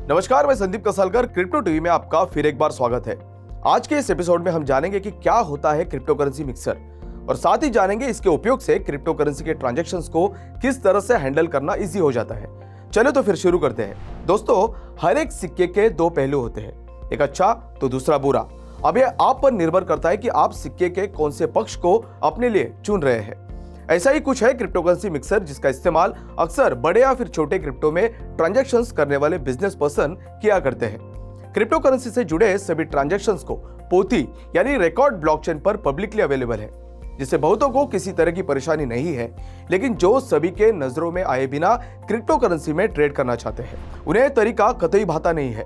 नमस्कार, मैं Sandeep कसालकर। Crypto TV में आपका फिर एक बार स्वागत है। आज के इस एपिसोड में हम जानेंगे कि क्या होता है क्रिप्टो करेंसी मिक्सर और साथ ही जानेंगे इसके उपयोग से क्रिप्टो करेंसी के ट्रांजैक्शंस को किस तरह से हैंडल करना इजी हो जाता है। चलो तो फिर शुरू करते हैं। दोस्तों, हर एक सिक्के के दो पहलू होते हैं, एक अच्छा तो दूसरा बुरा। अब यह आप पर निर्भर करता है कि आप सिक्के के कौन से पक्ष को अपने लिए चुन रहे हैं। ऐसा ही कुछ है क्रिप्टो करेंसी मिक्सर, जिसका इस्तेमाल अक्सर बड़े या फिर छोटे क्रिप्टो में ट्रांजैक्शंस करने वाले बिजनेस पर्सन किया करते हैं। क्रिप्टो करेंसी से जुड़े सभी ट्रांजैक्शंस को पोथी यानी रिकॉर्ड ब्लॉकचेन पर पब्लिकली अवेलेबल है, जिससे बहुतों को किसी तरह की परेशानी नहीं है। लेकिन जो सभी के नजरों में आए बिना क्रिप्टो करेंसी में ट्रेड करना चाहते हैं, उन्हें तरीका कतई भाता नहीं है।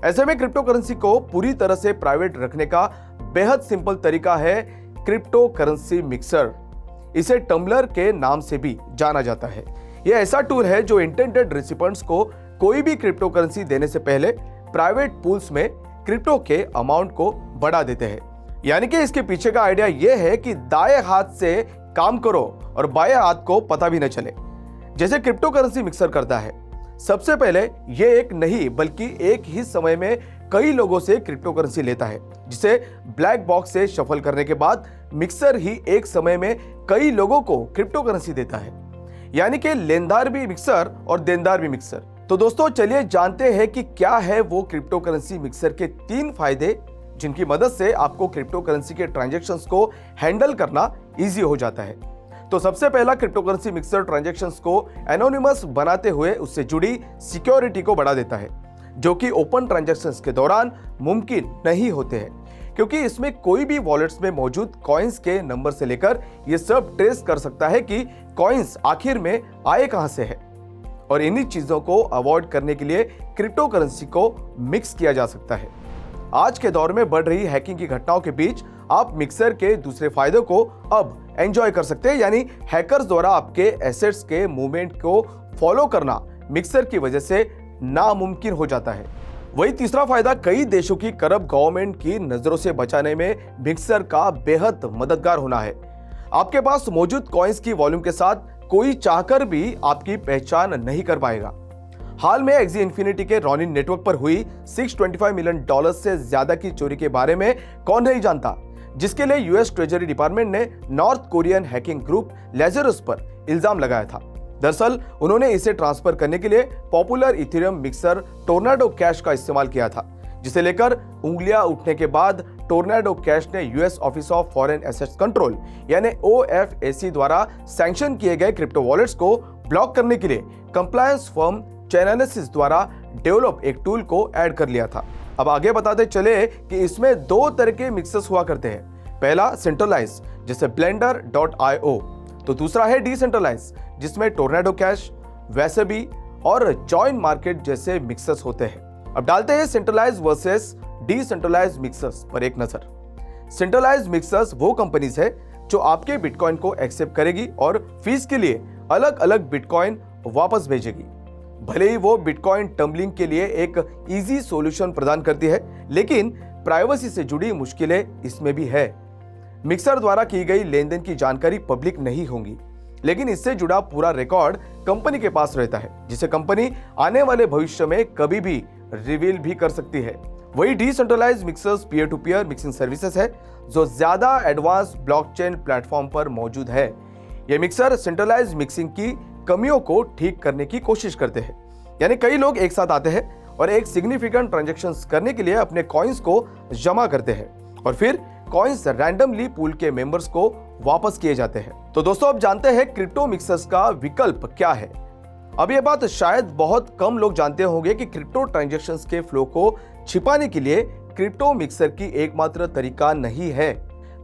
ऐसे में क्रिप्टो करेंसी को पूरी तरह से प्राइवेट रखने का बेहद सिंपल तरीका है क्रिप्टो करेंसी मिक्सर। इसे टम्बलर के नाम से भी जाना जाता है। यह ऐसा टूल है जो इंटेंडेड रेसिपिएंट्स को कोई भी क्रिप्टो करेंसी देने से पहले प्राइवेट पूल्स में क्रिप्टो के अमाउंट को बढ़ा देते हैं। यानी कि इसके पीछे का आइडिया यह है कि दाएं हाथ से काम करो और बाएं हाथ को पता भी न चले, जैसे क्रिप्टो करेंसी मिक्सर करता है। सबसे पहले यह एक नहीं बल्कि एक ही समय में कई लोगों से क्रिप्टो करेंसी लेता है, जिसे ब्लैक बॉक्स से शफल करने के बाद मिक्सर ही एक समय में कई लोगों को क्रिप्टो करेंसी देता है। यानी कि लेनदार भी मिक्सर और देनदार भी मिक्सर। तो दोस्तों, चलिए जानते हैं कि क्या है वो क्रिप्टो करेंसी मिक्सर के 3 फायदे, जिनकी मदद से आपको क्रिप्टो करेंसी के ट्रांजैक्शंस को हैंडल करना इजी हो जाता है। तो सबसे पहला, क्रिप्टो करेंसी मिक्सर ट्रांजैक्शंस को एनोनिमस बनाते हुए उससे जुड़ी सिक्योरिटी को बढ़ा देता है, जो कि ओपन ट्रांजैक्शंस के दौरान मुमकिन नहीं होते हैं, क्योंकि इसमें कोई भी वॉलेट्स में मौजूद कॉइन्स के नंबर से लेकर ये सब ट्रेस कर सकता है कि कॉइन्स आखिर में आए कहां से है। और इन्हीं चीजों को अवॉइड करने के लिए क्रिप्टो करेंसी को मिक्स किया जा सकता है। आज के दौर में बढ़ रही हैकिंग की घटनाओं के बीच आप मिक्सर के दूसरे फायदों को अब एंजॉय कर सकते हैं, यानी हैकर्स द्वारा आपके एसेट्स के मूवमेंट को फॉलो करना मिक्सर की वजह से नामुमकिन हो जाता है। वही तीसरा फायदा, कई देशों की करप्ट गवर्नमेंट की नजरों से बचाने में मिक्सर का बेहद मददगार होना है। आपके पास मौजूद कॉइन्स की वॉल्यूम के साथ कोई चाहकर भी आपकी पहचान नहीं कर पाएगा। हाल में एक्सी इन्फिनिटी के रॉनिन नेटवर्क पर हुई $625 मिलियन से ज्यादा की चोरी के बारे में कौन नहीं जानता, जिसके लिए यूएस ट्रेजरी डिपार्टमेंट ने नॉर्थ कोरियन हैकिंग ग्रुप लेजरस पर इल्जाम लगाया था। दरअसल उन्होंने इसे ट्रांसफर करने के लिए popular Ethereum mixer tornado cash का इस्तेमाल किया था, जिसे लेकर उंगलियां उठने के बाद टोर्नाडो कैश ने US office of foreign assets control यानी OFAC द्वारा सैंक्शन किए गए क्रिप्टो वॉलेट्स को ब्लॉक करने के लिए कंप्लायंस फर्म चैनालिसिस द्वारा डेवलप एक टूल को ऐड कर लिया था। अब आगे बताते चले कि इसमें 2 तरह के मिक्सर्स हुआ करते हैं। पहला सेंट्रलाइज, जैसे blender.io, तो दूसरा है डिसेंट्रलाइज, जिसमें टोर्नाडो कैश, वैसेबी और जॉइन मार्केट जैसे मिक्सर्स होते हैं। अब डालते हैं सेंट्रलाइज वर्सेस डिसेंट्रलाइज मिक्सर्स पर एक नजर। सेंट्रलाइज मिक्सर्स वो कंपनीज है जो आपके बिटकॉइन को एक्सेप्ट करेगी और फीस के लिए अलग अलग बिटकॉइन वापस भेजेगी। भले ही वो बिटकॉइन टम्बलिंग के लिए एक इजी सॉल्यूशन प्रदान करती है, लेकिन प्राइवेसी से जुड़ी मुश्किलें इसमें भी है। मिक्सर द्वारा की गई लेनदेन की जानकारी पब्लिक नहीं होगी, लेकिन इससे जुड़ा पूरा रिकॉर्ड कंपनी के पास रहता है, जिसे कंपनी आने वाले भविष्य में कभी भी रिवील भी कर सकती है। वही decentralised mixers peer to peer mixing services है, जो ज्यादा एडवांस ब्लॉकचेन प्लेटफॉर्म पर मौजूद है। ये मिक्सर सेंट्रलाइज्ड मिक्सिंग की कमियों को ठीक करने की कोशिश करते हैं। यानी कई लोग एक साथ आते हैं और एक सिग्निफिकेंट ट्रांजैक्शंस करने के लिए अपने कॉइन्स को जमा करते हैं और फिर कॉइन्स रैंडमली पूल के मेंबर्स को वापस किए जाते हैं। तो दोस्तों, अब जानते हैं क्रिप्टो मिक्सर्स का विकल्प क्या है। अब यह बात शायद बहुत कम लोग जानते होंगे कि क्रिप्टो ट्रांजैक्शंस के फ्लो को छिपाने के लिए क्रिप्टो मिक्सर की एकमात्र तरीका नहीं है,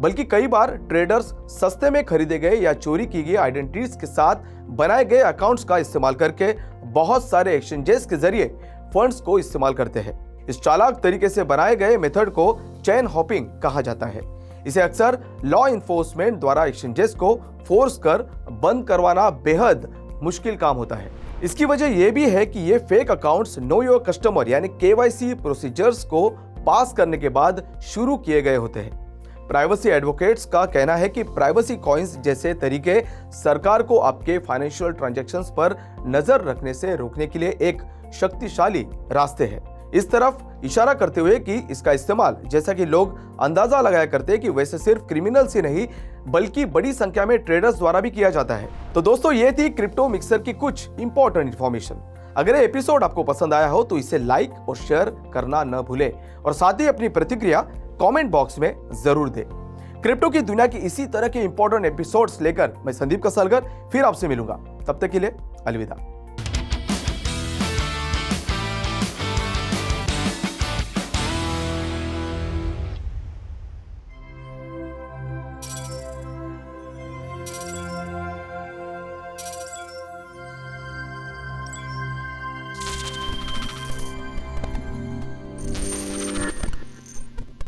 बल्कि कई बार ट्रेडर्स सस्ते में खरीदे गए या चोरी की गई आइडेंटिटीज के साथ बनाए गए अकाउंट्स का इस्तेमाल करके बहुत सारे एक्सचेंजेस के जरिए फंड्स को इस्तेमाल करते हैं। इस चालाक तरीके से बनाए गए मेथड को चेन हॉपिंग कहा जाता है। इसे अक्सर लॉ इन्फोर्समेंट द्वारा एक्सचेंजेस को फोर्स कर बंद करवाना बेहद मुश्किल काम होता है। इसकी वजह यह भी है कि ये fake accounts know your customer यानी KYC प्रोसीजर्स को पास करने के बाद शुरू किए गए होते हैं। प्राइवेसी एडवोकेट्स का कहना है कि प्राइवेसी कॉइन्स जैसे तरीके सरकार को आपके फाइनेंशियल ट्रांजैक्शंस पर नजर रखने से रोकने के लिए एक शक्तिशाली रास्ते हैं। इस तरफ इशारा करते हुए कि इसका इस्तेमाल, जैसा कि लोग अंदाजा लगाया करते हैं कि वैसे सिर्फ क्रिमिनल्स ही नहीं बल्कि बड़ी संख्या में ट्रेडर्स द्वारा भी किया जाता है। तो दोस्तों, ये थी क्रिप्टो मिक्सर की कुछ इंपॉर्टेंट इंफॉर्मेशन। अगर ये एपिसोड आपको पसंद आया हो तो इसे लाइक और शेयर करना न भूलें और साथ ही अपनी प्रतिक्रिया कमेंट बॉक्स में जरूर दें। क्रिप्टो की दुनिया की इसी तरह के इंपॉर्टेंट एपिसोड्स लेकर मैं संदीप कसलकर फिर आपसे मिलूंगा। तब तक के लिए अलविदा।